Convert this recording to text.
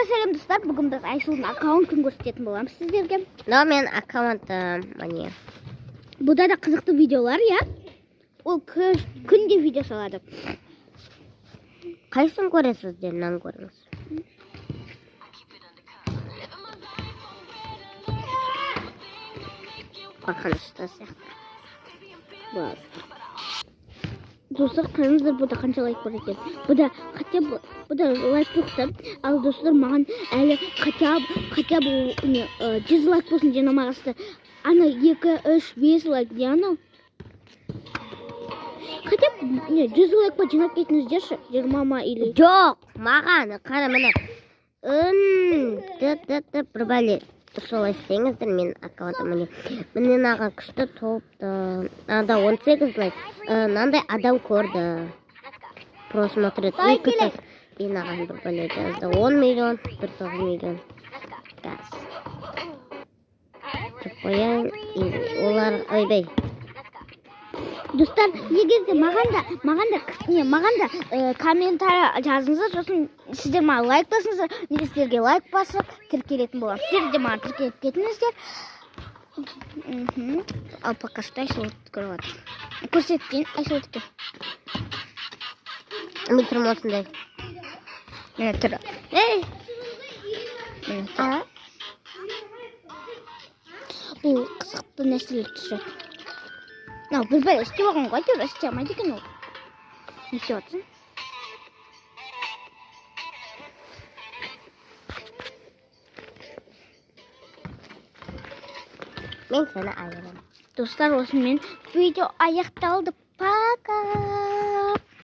сәлем достар. Бүгін біз Айсұлудың аккаунтын көрсететін боламыз сіздерге. Но мен аккаунтым міне. Бұда да қызықты видеолар, я? Ол күнде видео салады. Қайсын көресіздер, нан көріңіз. Қорқынышты сияқты. Болады. Достар, қараңыздар, бұда қанша лайк бар екен. Бұда лайк жоқты. Ал достар, маған әлі хотя бы 100 лайк болсын жинамағасты. Ана 2, 3, 5 лайк не анау. Хотя бы 100 лайк па жинап кетіңіздерші. 20 ма или... Жоқ, маған, қара міне. Бір бәле. Солай істеңіздер, мен аккаунтым міне. Міне наға күшті топты. Ада 18 лайк. Нандай адам көрді. Просмотрет. Мен аған бір бәле жазды. 10 миллион, 1,9 миллион. Газ. Қоян, олар ойбай. Достар, егерде маған да комментарий жазыңыздар, сосын сіздер маған лайк басыңыздар, мен сіздерге лайк басып тіркелетін боламын. Сіздер де маған тіркеліп кетіңіздер. Ал пока что Айсұлуды көріп жатыр. Көрсеткен Айсұлудікі. Мен тұрмын осындай. Мені тұры. Бұл қызықты нәрселер түсіреді. Bir böyle istep olған ғой, түр істеп алмайды екен ол. Не істеп жатсың? Мен сені айырамын. Достар, осымен видео аяқталды. Пока!